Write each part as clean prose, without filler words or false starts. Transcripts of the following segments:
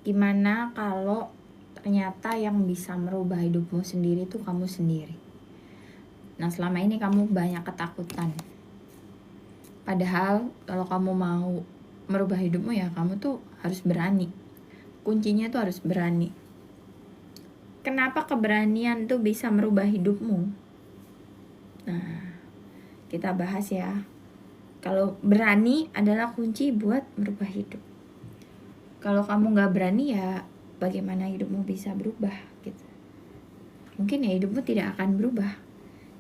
Gimana kalau ternyata yang bisa merubah hidupmu sendiri itu kamu sendiri. Nah, selama ini kamu banyak ketakutan. Padahal kalau kamu mau merubah hidupmu ya kamu tuh harus berani. Kuncinya tuh harus berani. Kenapa keberanian tuh bisa merubah hidupmu? Nah, kita bahas ya. Kalau berani adalah kunci buat merubah hidup. Kalau kamu gak berani ya bagaimana hidupmu bisa berubah gitu. Mungkin ya hidupmu tidak akan berubah.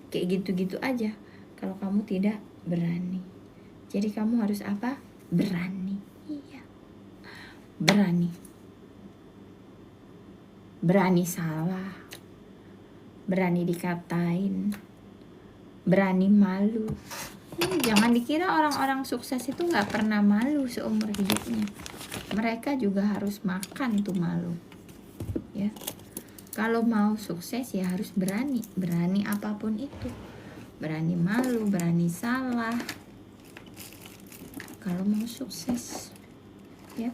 Kayak gitu-gitu aja kalau kamu tidak berani. Jadi kamu harus apa? Berani. Iya. Berani. Berani salah. Berani dikatain. Berani malu. Jangan dikira orang-orang sukses itu gak pernah malu seumur hidupnya. Mereka juga harus makan tuh malu. Ya. Kalau mau sukses ya harus berani. Berani apapun itu. Berani malu, berani salah. Kalau mau sukses. Ya.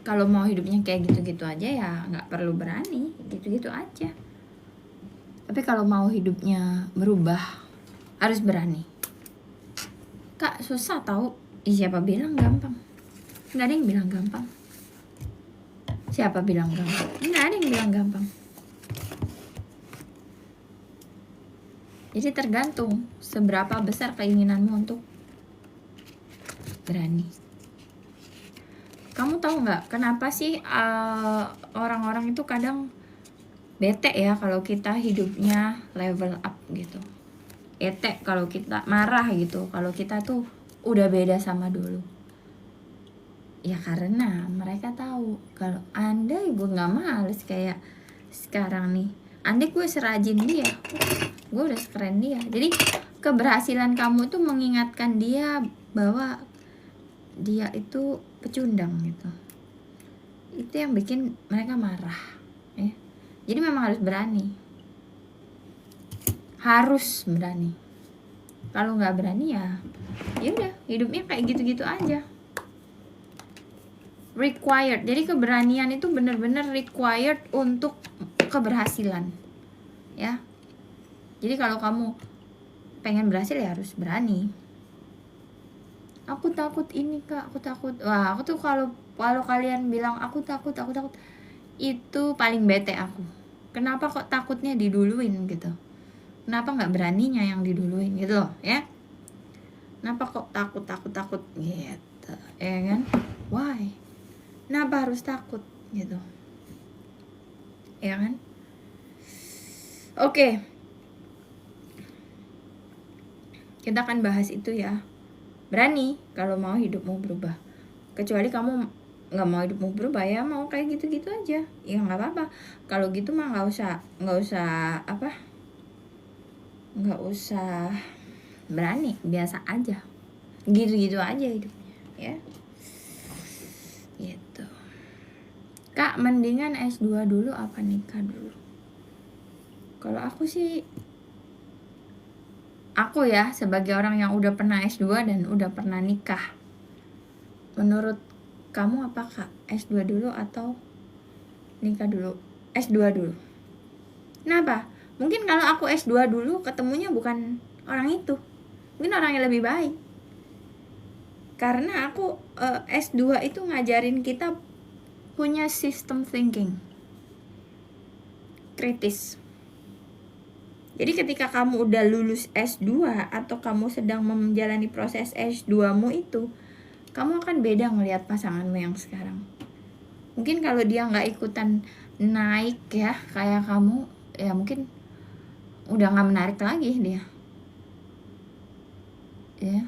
Kalau mau hidupnya kayak gitu-gitu aja ya gak perlu berani. Gitu-gitu aja. Tapi kalau mau hidupnya berubah harus berani. Kak, susah tahu. Siapa bilang gampang? Nggak ada yang bilang gampang. Siapa bilang gampang? Nggak ada yang bilang gampang. Jadi tergantung seberapa besar keinginanmu untuk berani. Kamu tahu nggak kenapa sih orang-orang itu kadang bete ya kalau kita hidupnya level up gitu. Bete kalau kita marah gitu. Kalau kita tuh udah beda sama dulu. Ya karena mereka tahu kalau andai gue nggak males kayak sekarang nih, andai gue serajin dia, gue udah sekeren dia. Jadi keberhasilan kamu itu mengingatkan dia bahwa dia itu pecundang gitu. Itu yang bikin mereka marah ya. Jadi memang harus berani. Harus berani. Kalau nggak berani ya udah hidupnya kayak gitu-gitu aja. Required. Jadi keberanian itu benar-benar required untuk keberhasilan. Ya. Jadi kalau kamu pengen berhasil ya harus berani. Aku takut ini, Kak, aku takut. Wah, aku tuh kalau kalian bilang aku takut, itu paling bete aku. Kenapa kok takutnya diduluin gitu? Kenapa nggak beraninya yang diduluin gitu loh, ya? Kenapa kok takut gitu, ya kan? Why? Kenapa harus takut gitu? Ya kan? Oke. Kita akan bahas itu ya. Berani kalau mau hidupmu berubah. Kecuali kamu nggak mau hidupmu berubah ya mau kayak gitu-gitu aja. Ya nggak apa-apa. Kalau gitu mah nggak usah berani, biasa aja. Gitu-gitu aja hidupnya, ya. Gitu. Kak, mendingan S2 dulu apa nikah dulu? Kalau aku sih, aku ya sebagai orang yang udah pernah S2 dan udah pernah nikah, menurut kamu apa Kak? S2 dulu atau nikah dulu? S2 dulu. Kenapa? Mungkin kalau aku S2 dulu ketemunya bukan orang itu, mungkin orang yang lebih baik. Karena aku S2 itu ngajarin kita punya system thinking kritis. Jadi ketika kamu udah lulus S2 atau kamu sedang menjalani proses S2-mu itu, kamu akan beda ngelihat pasanganmu yang sekarang. Mungkin kalau dia nggak ikutan naik ya kayak kamu, ya mungkin udah nggak menarik lagi dia. Ya.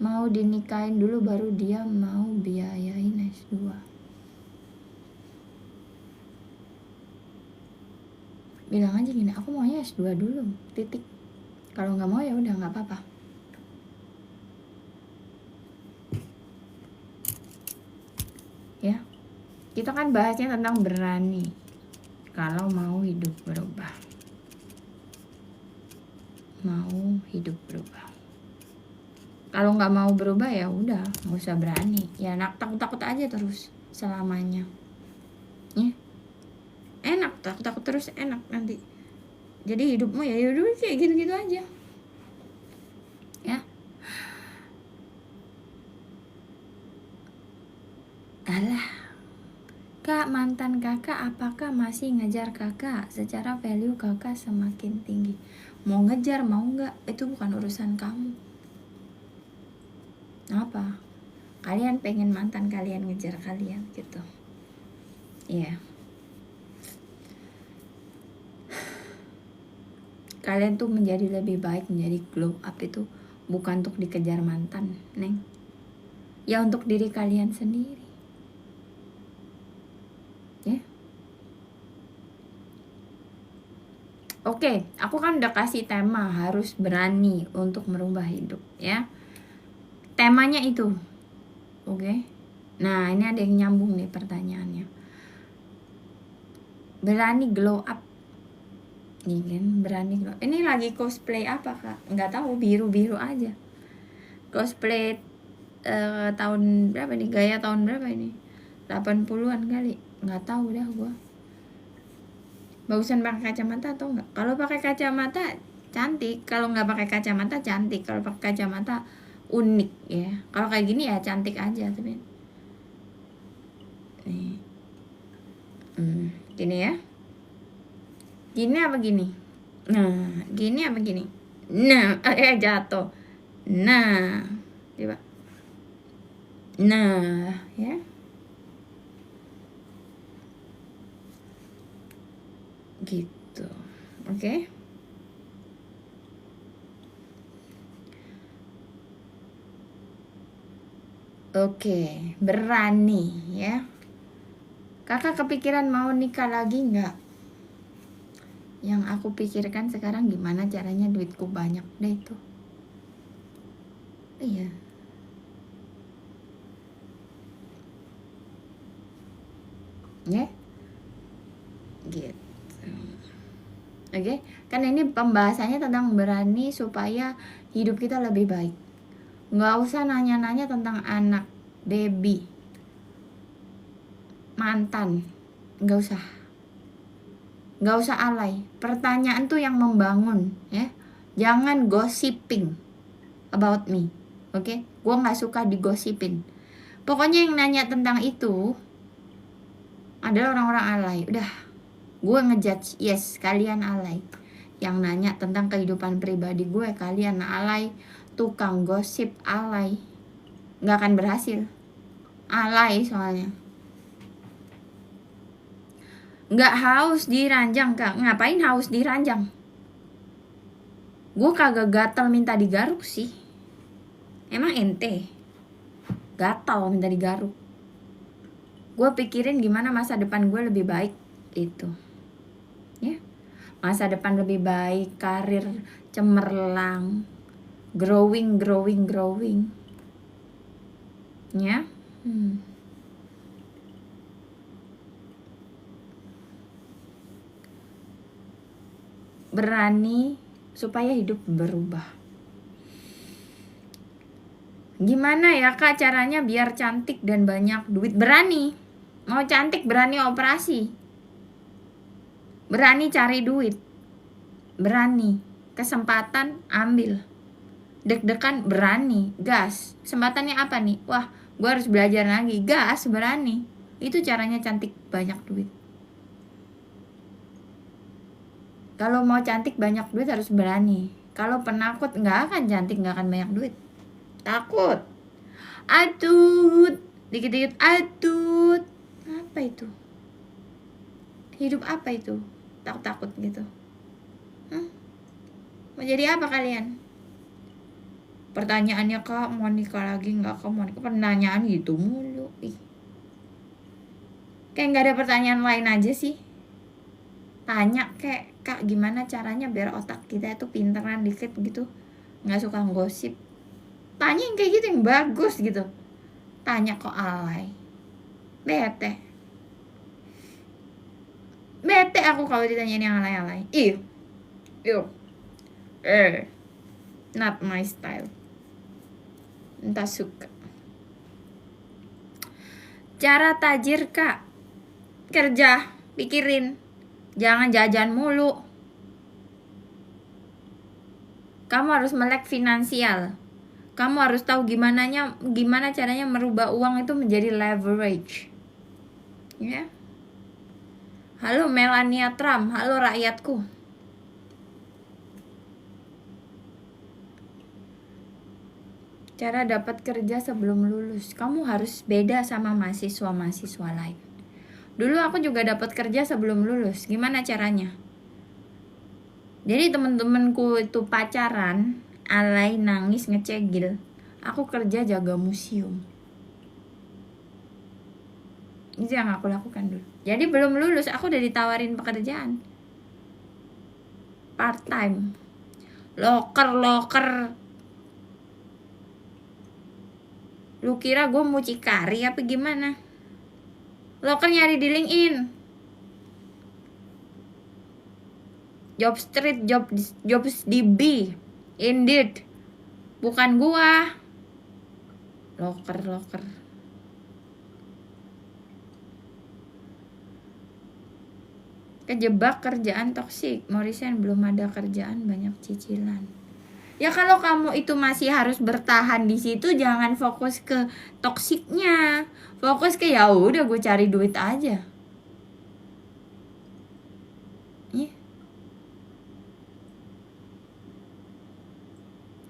Mau dinikahin dulu baru dia mau biayain S2. Bilang aja gini, aku maunya S2 dulu, titik. Kalau nggak mau ya udah nggak apa-apa. Ya, kita kan bahasnya tentang berani. Kalau mau hidup berubah, mau hidup berubah. Kalau nggak mau berubah ya udah, nggak usah berani. Ya takut-takut aja terus selamanya. Ya. Enak, takut-takut terus enak nanti. Jadi hidupmu ya udah kayak gitu-gitu aja. Ya. Alah. Kak, mantan kakak apakah masih ngejar kakak? Secara value kakak semakin tinggi. Mau ngejar mau nggak, itu bukan urusan kamu. Apa? Kalian pengen mantan kalian ngejar kalian gitu. Iya. Kalian tuh menjadi lebih baik, menjadi glow up itu bukan untuk dikejar mantan, Neng. Ya untuk diri kalian sendiri. Ya. Oke, aku kan udah kasih tema harus berani untuk merubah hidup, ya. Temanya itu. Oke. Nah, ini ada yang nyambung nih pertanyaannya. Berani glow up. Nih kan, berani glow. Ini lagi cosplay apa, Kak? Nggak tahu, biru-biru aja. Cosplay tahun berapa nih? Gaya tahun berapa ini? 80-an kali. Nggak tahu dah gua. Bagusan pakai kacamata atau enggak? Kalau pakai kacamata cantik, kalau nggak pakai kacamata cantik. Kalau pakai kacamata unik ya. Kalau kayak gini ya cantik aja tapi. Nih. Gini ya. Gini apa gini? Nah, gini apa gini? Nah, jatuh. Nah, coba. Nah, ya. Gitu. Oke. Oke, berani ya. Kakak kepikiran mau nikah lagi nggak? Yang aku pikirkan sekarang gimana caranya duitku banyak deh itu. Iya. Ya. Gitu. Oke, kan ini pembahasannya tentang berani supaya hidup kita lebih baik. Nggak usah nanya-nanya tentang anak, baby, mantan. Nggak usah. Nggak usah alay. Pertanyaan tuh yang membangun, ya. Jangan gossiping about me. Oke? Gue nggak suka digosipin. Pokoknya yang nanya tentang itu adalah orang-orang alay. Udah, gue ngejudge, yes, kalian alay. Yang nanya tentang kehidupan pribadi gue, kalian alay. Tukang gosip alay. Nggak akan berhasil. Alay soalnya. Nggak haus diranjang, Kak. Ngapain haus diranjang? Gue kagak gatal minta digaruk sih. Emang ente gatal minta digaruk? Gue pikirin gimana masa depan gue lebih baik itu, ya. Masa depan lebih baik, karir cemerlang, growing, ya. Berani supaya hidup berubah. Gimana ya, Kak, caranya biar cantik dan banyak duit? Berani. Mau cantik berani operasi. Berani cari duit. Berani. Kesempatan ambil. Deg-degan berani. Gas. Kesempatannya apa nih? Wah, gue harus belajar lagi. Gas, berani. Itu caranya cantik banyak duit. Kalau mau cantik banyak duit harus berani. Kalau penakut nggak akan cantik, nggak akan banyak duit. Takut. Atut. Dikit-dikit atut. Apa itu? Hidup apa itu? Takut-takut gitu. Mau jadi apa kalian? Pertanyaannya, Kak, mau nikah lagi nggak? Kak, mau nikah? Pertanyaan gitu mulu. Ih. Kayak nggak ada pertanyaan lain aja sih. Tanya kayak, Kak, gimana caranya biar otak kita itu pinteran dikit gitu, nggak suka gosip. Tanya yang kayak gitu yang bagus gitu. Tanya kok alay. Bete aku kalau ditanyain yang alay-alay. Ih, not my style. entah suka. Cara tajir kak, kerja, pikirin, jangan jajan mulu. Kamu harus melek finansial. Kamu harus tahu gimana caranya merubah uang itu menjadi leverage. Ya. Halo Melania Trump, halo rakyatku. Cara dapat kerja sebelum lulus. Kamu harus beda sama mahasiswa lain. Dulu aku juga dapat kerja sebelum lulus. Gimana caranya? Jadi temen-temenku itu pacaran, alay, nangis, ngecegil. Aku kerja jaga museum. Itu yang aku lakukan dulu. Jadi belum lulus aku udah ditawarin pekerjaan part time. Loker. Lu kira gue mucikari apa gimana? Loker nyari di LinkedIn, Jobstreet, Jobsdb, Indeed. Bukan gua. Loker. Kejebak kerjaan toksik. Morrison belum ada kerjaan, banyak cicilan. Ya kalau kamu itu masih harus bertahan di situ, jangan fokus ke toksiknya. Fokus ke ya udah gue cari duit aja.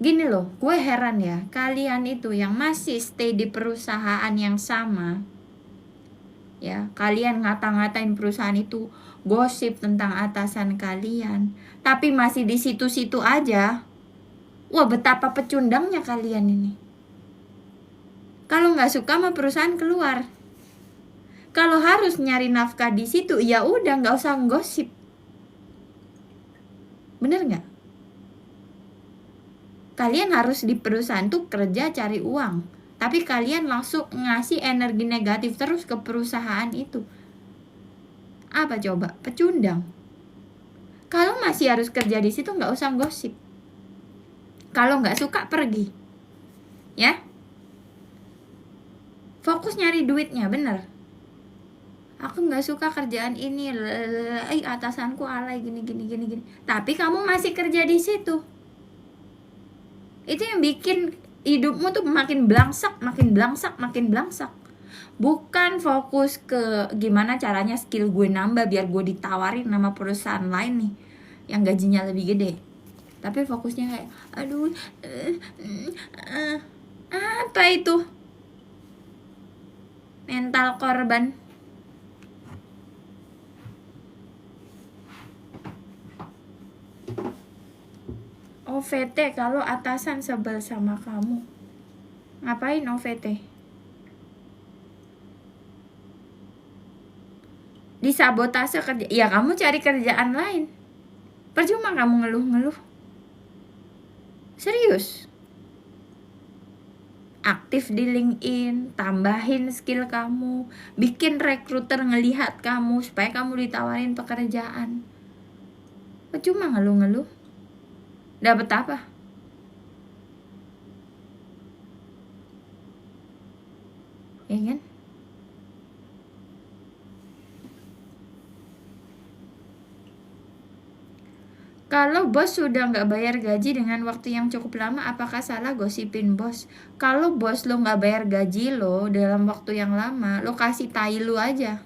Gini loh, gue heran ya, kalian itu yang masih stay di perusahaan yang sama, ya, kalian ngata-ngatain perusahaan itu, gosip tentang atasan kalian, tapi masih di situ-situ aja. Wah, betapa pecundangnya kalian ini. Kalau nggak suka sama perusahaan, keluar. Kalau harus nyari nafkah di situ, ya udah nggak usah gosip. Bener nggak? Kalian harus di perusahaan tuh kerja cari uang, tapi kalian langsung ngasih energi negatif terus ke perusahaan itu. Apa coba? Pecundang. Kalau masih harus kerja di situ nggak usah gosip. Kalau nggak suka pergi, ya. Fokus nyari duitnya, bener. Aku nggak suka kerjaan ini, atasanku alay gini. Tapi kamu masih kerja di situ. Itu yang bikin hidupmu tuh makin blangsak. Bukan fokus ke gimana caranya skill gue nambah biar gue ditawarin nama perusahaan lain nih yang gajinya lebih gede. Tapi fokusnya kayak aduh, apa itu? Mental korban. OVT kalau atasan sebel sama kamu. Ngapain OVT? Disabotase kerja. Ya kamu cari kerjaan lain. Percuma kamu ngeluh-ngeluh. Serius. Aktif di LinkedIn, tambahin skill kamu, bikin rekruter ngelihat kamu supaya kamu ditawarin pekerjaan. Percuma ngeluh-ngeluh. Dapat apa? Ya kan? Kalau bos sudah nggak bayar gaji dengan waktu yang cukup lama, apakah salah gosipin bos? Kalau bos lo nggak bayar gaji lo dalam waktu yang lama, lo kasih tai lo aja.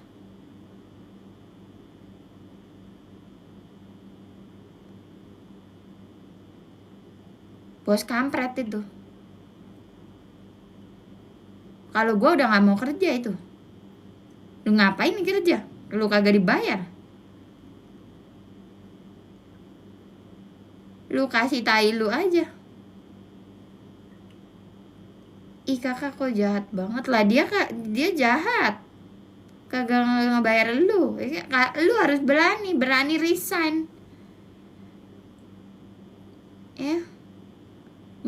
Bos kampret itu. Kalau gue udah nggak mau kerja itu, lu ngapain nih kerja? Lu kagak dibayar. Lu kasih tai lu aja. Ih kakak kok jahat banget lah, dia jahat. Kagak ngebayar lu. Lu harus berani resign. Ya.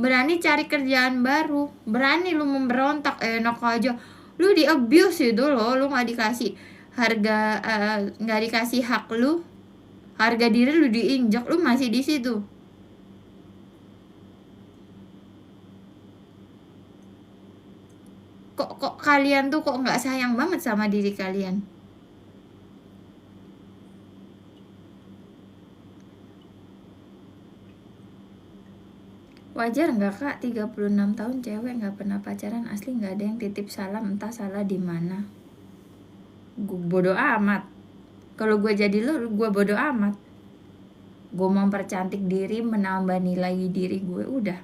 Berani cari kerjaan baru, berani lu memberontak, enak aja. Lu di abuse itu loh, lu nggak dikasih harga, nggak dikasih hak lu, harga diri lu diinjak, lu masih di situ. kok kalian tuh kok nggak sayang banget sama diri kalian? Wajar nggak kak 36 tahun cewek nggak pernah pacaran, asli nggak ada yang titip salam, entah salah di mana. Gue bodo amat. Kalau gue jadi lo, gue bodo amat. Gue mau mempercantik diri, menambah nilai diri gue, udah.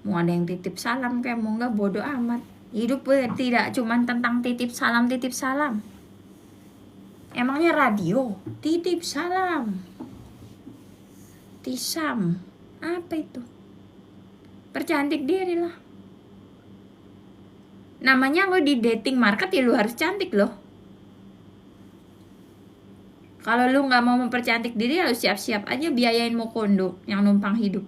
Mau ada yang titip salam kayak mau nggak, bodo amat. Hidup gue tidak cuman tentang titip salam. Emangnya radio titip salam, tisam, apa itu? Percantik diri lah. Namanya lo di dating market ya lo harus cantik loh. Kalau lo nggak mau mempercantik diri, harus siap-siap aja biayain mau kondo yang numpang hidup.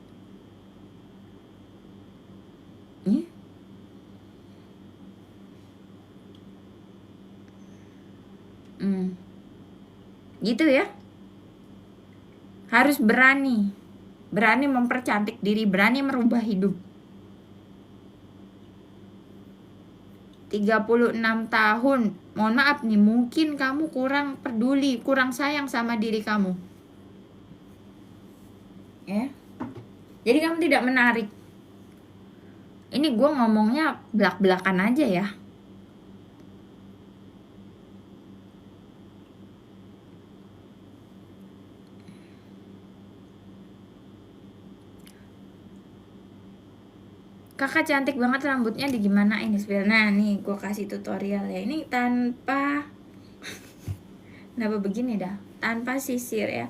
Gitu ya. Harus berani mempercantik diri, berani merubah hidup. 36 tahun, mohon maaf nih, mungkin kamu kurang peduli, kurang sayang sama diri kamu. Ya. Jadi kamu tidak menarik. Ini gue ngomongnya belak-belakan aja ya. Kakak cantik banget, rambutnya digimanain nih? Nah nih gue kasih tutorial ya. Ini tanpa kenapa begini dah, tanpa sisir ya,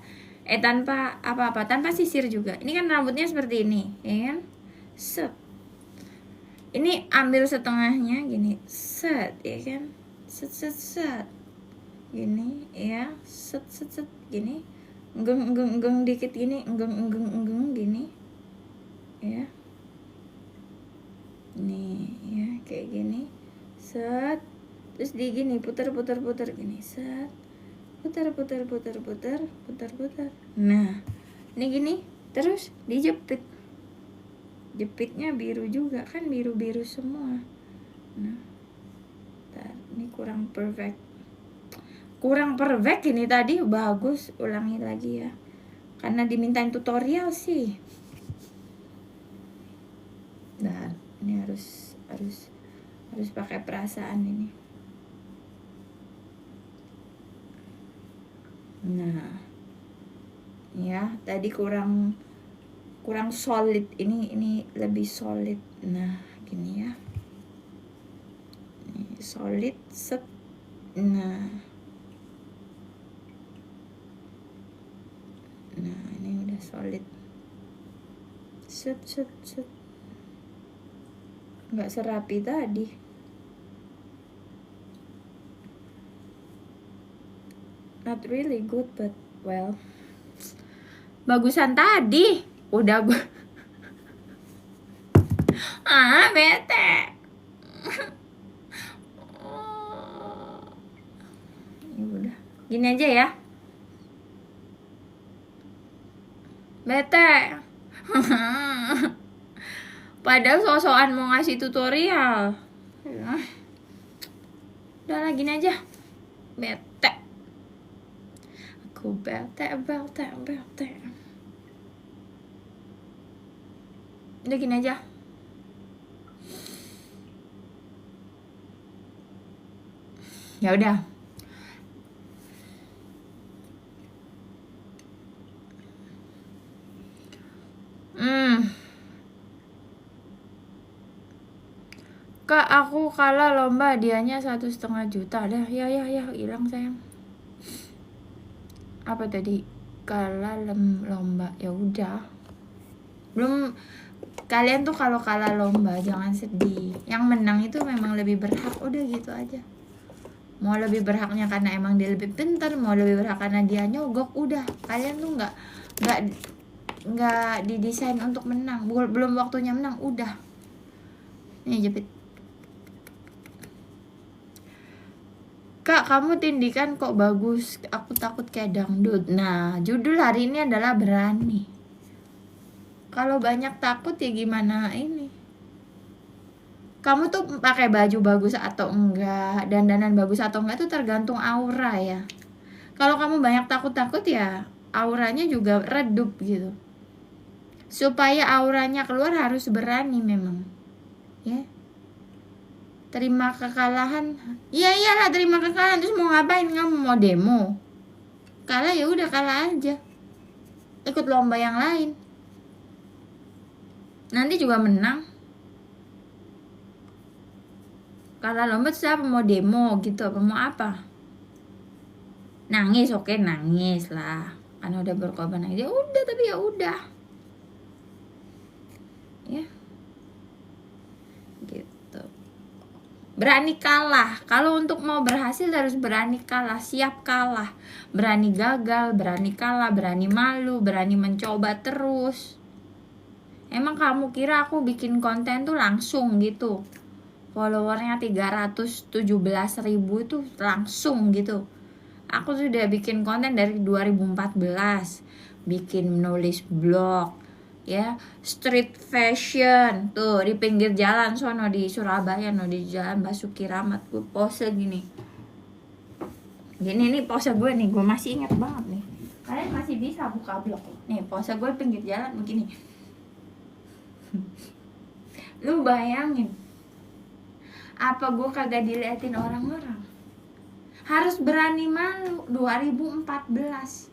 tanpa apa-apa, tanpa sisir juga. Ini kan rambutnya seperti ini ya kan, set. Ini ambil setengahnya gini, set ya kan, set gini ya, set gini, enggeng dikit gini, enggeng gini ya. Nih ya kayak gini, set, terus di gini putar gini, set, putar. Nah ini gini, terus dijepit, jepitnya biru juga kan, biru semua. Nah ini kurang perfect ini tadi, bagus, ulangi lagi ya karena dimintain tutorial sih. Nah ini harus pakai perasaan ini. Nah ya tadi kurang solid, ini lebih solid. Nah gini ya, ini solid, set. Nah ini udah solid, set. Nggak serapi tadi. Not really good, but well, bagusan tadi. Udah gue bete. Udah gini aja ya, bete. Padahal sosokan mau ngasih tutorial. Udah lah gini aja, bete. Aku bete. Udah gini aja. Ya udah. Kak, aku kalah lomba, hadiahnya 1,5 juta. Dah ya hilang sayang. Apa tadi? Kalah lomba. Ya udah. Belum. Kalian tuh kalau kalah lomba jangan sedih. Yang menang itu memang lebih berhak, udah gitu aja. Mau lebih berhaknya karena emang dia lebih pintar, mau lebih berhak karena dia nyogok, udah. Kalian tuh nggak didesain untuk menang. Belum waktunya menang, udah. Nih jepit. Kak, kamu tindikan kok bagus, aku takut kayak dangdut. Nah, judul hari ini adalah berani. Kalau banyak takut ya gimana ini? Kamu tuh pakai baju bagus atau enggak, dandanan bagus atau enggak tuh tergantung aura ya. Kalau kamu banyak takut-takut ya auranya juga redup gitu. Supaya auranya keluar harus berani memang. Ya. Terima kekalahan. Iya iyalah terima kekalahan, terus mau ngapain? Kamu mau demo? Kalah ya udah kalah aja. Ikut lomba yang lain. Nanti juga menang. Kalah lomba siapa mau demo gitu apa mau apa? Nangis oke nangis lah. Karena udah berkorban aja udah, tapi ya udah. Ya. Gitu. Berani kalah. Kalau untuk mau berhasil harus berani kalah, siap kalah. Berani gagal, berani kalah, berani malu, berani mencoba terus. Emang kamu kira aku bikin konten tuh langsung gitu? Followernya 317.000 itu langsung gitu. Aku sudah bikin konten dari 2014. Bikin nulis blog, ya, street fashion tuh di pinggir jalan sono di Surabaya, no, di jalan Basuki Rahmat. Gue pose gini nih pose gue nih, gue masih ingat banget nih. Kalian masih bisa buka blog nih, pose gue pinggir jalan begini. Lu bayangin, apa gue kagak diliatin orang-orang? Harus berani malu. 2014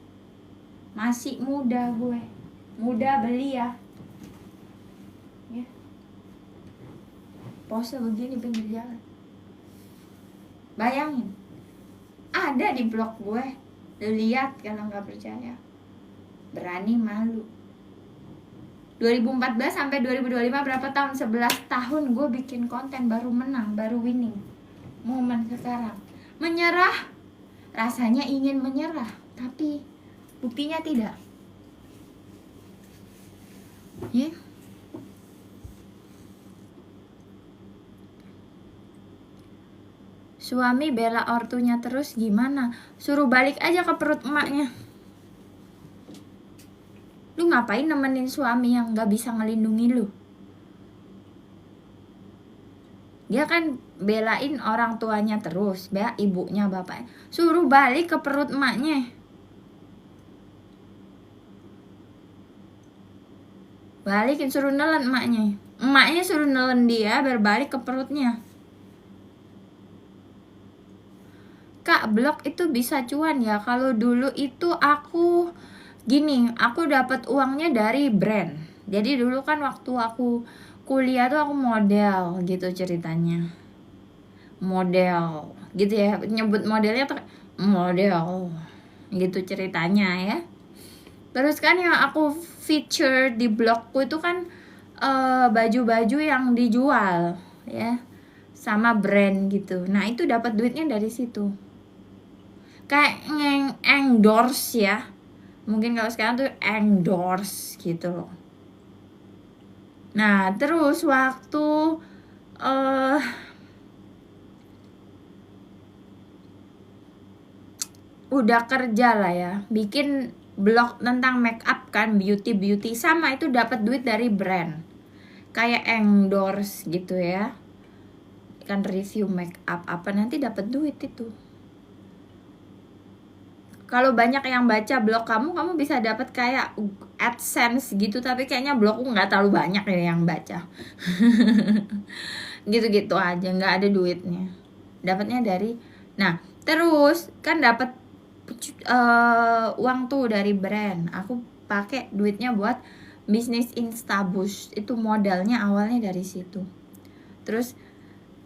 masih muda gue, muda belia ya. Pose begini pinggir jalan. Bayangin, ada di blog gue. Lu lihat kalau nggak percaya. Berani malu. 2014 sampai 2025 berapa tahun? 11 tahun gue bikin konten, baru menang, baru winning. Momen sekarang menyerah, rasanya ingin menyerah, tapi buktinya tidak. Ya. Suami bela ortunya terus gimana? Suruh balik aja ke perut emaknya. Lu ngapain nemenin suami yang gak bisa ngelindungi lu? Dia kan belain orang tuanya terus, bela ibunya, bapaknya. Suruh balik ke perut emaknya. Balikin, suruh nelen emaknya. Emaknya suruh nelen dia berbalik ke perutnya. Kak, blog itu bisa cuan ya? Kalau dulu itu aku gini, aku dapat uangnya dari brand. Jadi dulu kan waktu aku kuliah tuh aku model gitu ceritanya. Model gitu ya, nyebut modelnya tuh model gitu ceritanya ya. Terus kan yang aku feature di blogku itu kan baju-baju yang dijual ya sama brand gitu. Nah itu dapat duitnya dari situ. Kayak endorse ya. Mungkin kalau sekarang tuh endorse gitu loh. Nah terus waktu udah kerja lah ya, bikin blog tentang make up kan, beauty sama itu dapat duit dari brand. Kayak endorse gitu ya. Kan review make up apa nanti dapat duit itu. Kalau banyak yang baca blog kamu bisa dapat kayak AdSense gitu, tapi kayaknya blogku nggak terlalu banyak ya yang baca. Gitu-gitu aja, nggak ada duitnya. Dapatnya dari, nah terus kan dapat uang tuh dari brand. Aku pakai duitnya buat bisnis Instaboost. Itu modalnya awalnya dari situ. Terus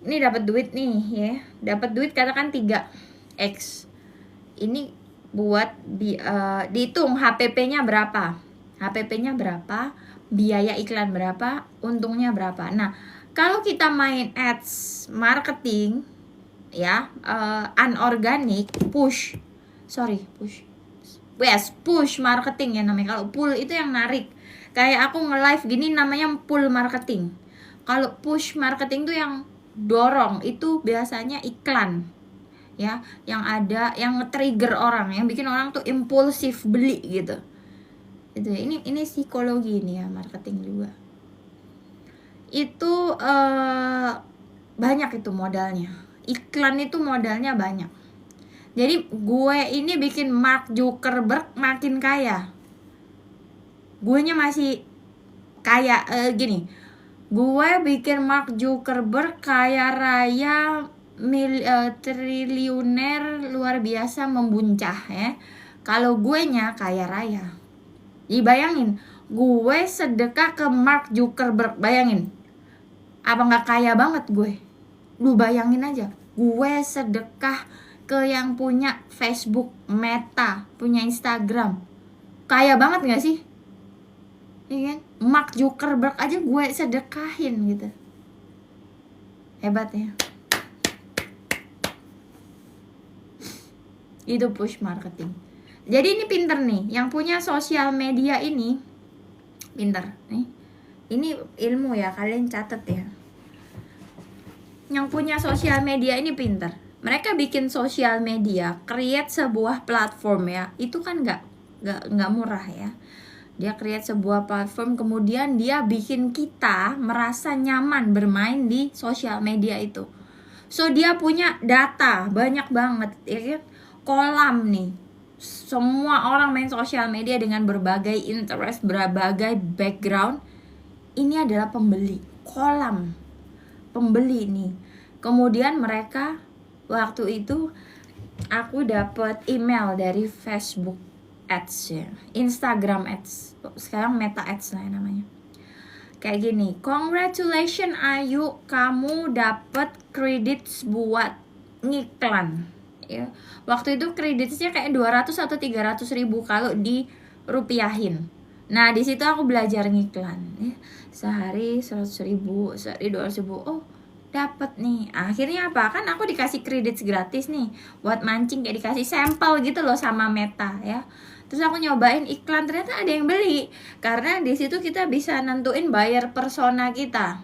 ini dapat duit nih ya, dapat duit katakan 3x. Ini buat dihitung HPP-nya berapa, biaya iklan berapa, untungnya berapa. Nah kalau kita main ads marketing ya, unorganic, push marketing ya namanya. Kalau pull itu yang narik, kayak aku nge-live gini namanya pull marketing. Kalau push marketing tuh yang dorong, itu biasanya iklan ya, yang ada yang nge-trigger orang, yang bikin orang tuh impulsif beli gitu. Itu ini psikologi ini ya, marketing juga. Itu banyak itu modalnya. Iklan itu modalnya banyak. Jadi gue ini bikin Mark Zuckerberg makin kaya. Guenya masih kaya gini. Gue bikin Mark Zuckerberg kaya raya triliuner luar biasa membuncah ya. Kalau gue nya kaya raya. Jadi bayangin, gue sedekah ke Mark Zuckerberg, bayangin. Apa nggak kaya banget gue? Lu bayangin aja, gue sedekah ke yang punya Facebook, Meta, punya Instagram. Kaya banget gak sih? Iya kan? Mark Zuckerberg aja gue sedekahin gitu. Hebat ya. Itu push marketing. Jadi ini pinter nih, yang punya sosial media ini pinter nih. Ini ilmu ya, kalian catat ya. Yang punya sosial media ini pinter. Mereka bikin sosial media, create sebuah platform ya. Itu kan nggak murah ya. Dia create sebuah platform, kemudian dia bikin kita merasa nyaman bermain di sosial media itu. So dia punya data banyak banget ya kan? Kolam nih. Semua orang main sosial media dengan berbagai interest, berbagai background. Ini adalah pembeli. Kolam pembeli nih. Kemudian mereka waktu itu aku dapat email dari Facebook Ads ya, Instagram Ads, sekarang Meta Ads lah namanya. Kayak gini, congratulations Ayu, kamu dapat kredit buat ngiklan ya. Waktu itu kreditnya kayak 200 atau 300 ribu kalau dirupiahin. Nah di situ aku belajar ngiklan ya. Sehari 100 ribu, sehari 200 ribu. Oh dapat nih. Akhirnya apa? Kan aku dikasih kredit gratis nih buat mancing, kayak dikasih sampel gitu loh sama Meta ya. Terus aku nyobain iklan, ternyata ada yang beli. Karena di situ kita bisa nentuin buyer persona kita.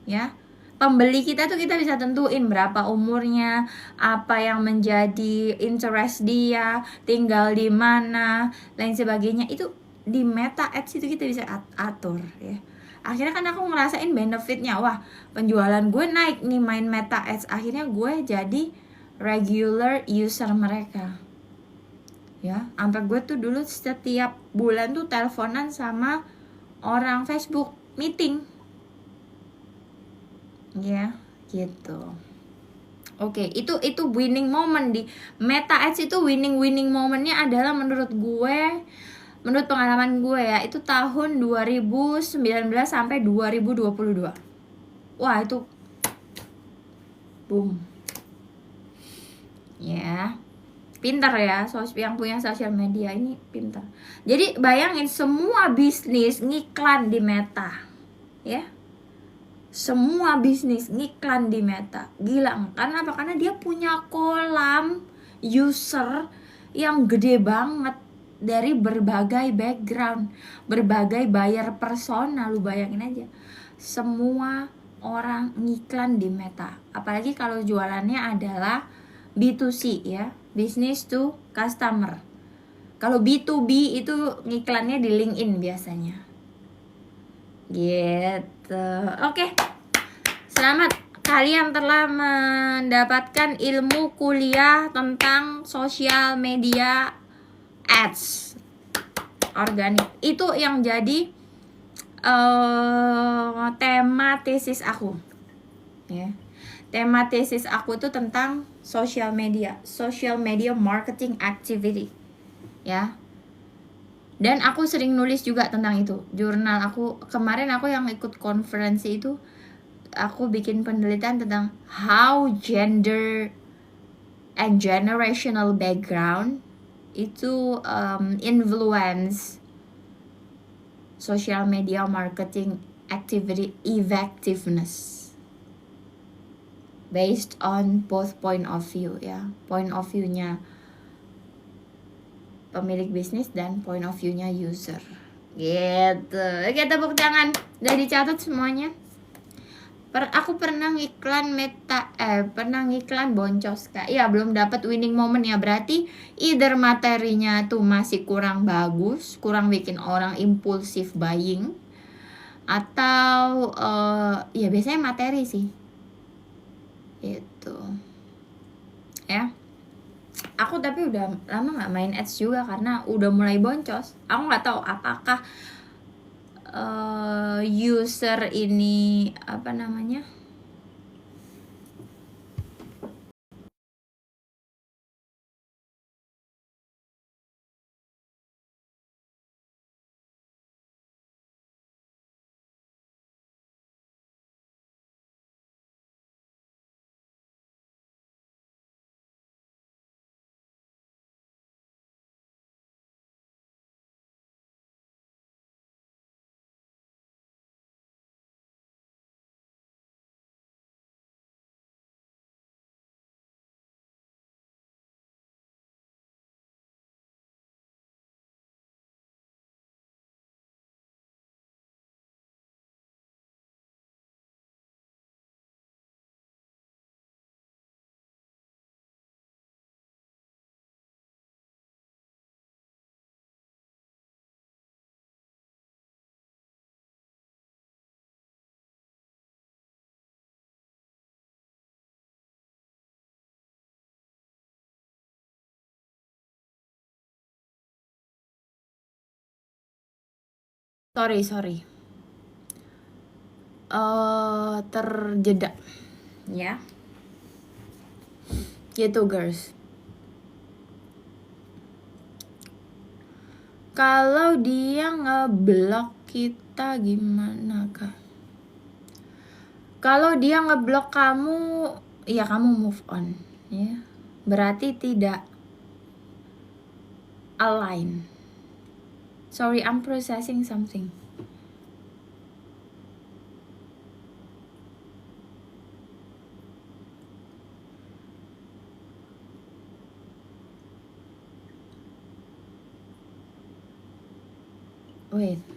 Ya. Pembeli kita tuh kita bisa tentuin berapa umurnya, apa yang menjadi interest dia, tinggal di mana, lain sebagainya. Itu di Meta Ads itu kita bisa atur ya. Akhirnya kan aku ngerasain benefitnya. Wah, penjualan gue naik nih main Meta Ads. Akhirnya gue jadi regular user mereka. Ya, sampai gue tuh dulu setiap bulan tuh teleponan sama orang Facebook meeting. Ya, gitu. Oke, itu winning moment di Meta Ads itu winning momennya adalah menurut pengalaman gue ya, itu tahun 2019 sampai 2022. Wah, itu boom. Ya. Pintar ya, yang punya sosial media ini pintar. Jadi bayangin semua bisnis ngiklan di Meta. Ya. Semua bisnis ngiklan di Meta. Gila, karena apa? Karena dia punya kolam user yang gede banget dari berbagai background, berbagai buyer persona. Lu bayangin aja, semua orang ngiklan di Meta. Apalagi kalau jualannya adalah B2C ya, business to customer. Kalau B2B itu ngiklannya di LinkedIn biasanya. Gitu. Oke. Selamat, kalian telah mendapatkan ilmu kuliah tentang sosial media ads organik. Itu yang jadi tema tesis aku ya. Tema tesis aku itu tentang social media marketing activity ya. Dan aku sering nulis juga tentang itu. Jurnal aku kemarin, aku yang ikut konferensi itu, aku bikin penelitian tentang how gender and generational background itu influence social media marketing activity effectiveness based on both point of view ya, point of view-nya pemilik bisnis dan point of view-nya user gitu. Oke, tepuk tangan, udah dicatat semuanya. Aku pernah ngiklan pernah ngiklan boncos Kak. Iya, belum dapat winning moment ya. Berarti either materinya tuh masih kurang bagus, kurang bikin orang impulsif buying, atau ya biasanya materi sih. itu ya. Aku tapi udah lama nggak main ads juga karena udah mulai boncos. Aku nggak tahu apakah user ini apa namanya, sorry terjeda ya, gitu girls. Kalau dia ngeblok kita gimana kak? Kalau dia ngeblok kamu, ya kamu move on ya. Berarti tidak align. Sorry, I'm processing something. Wait.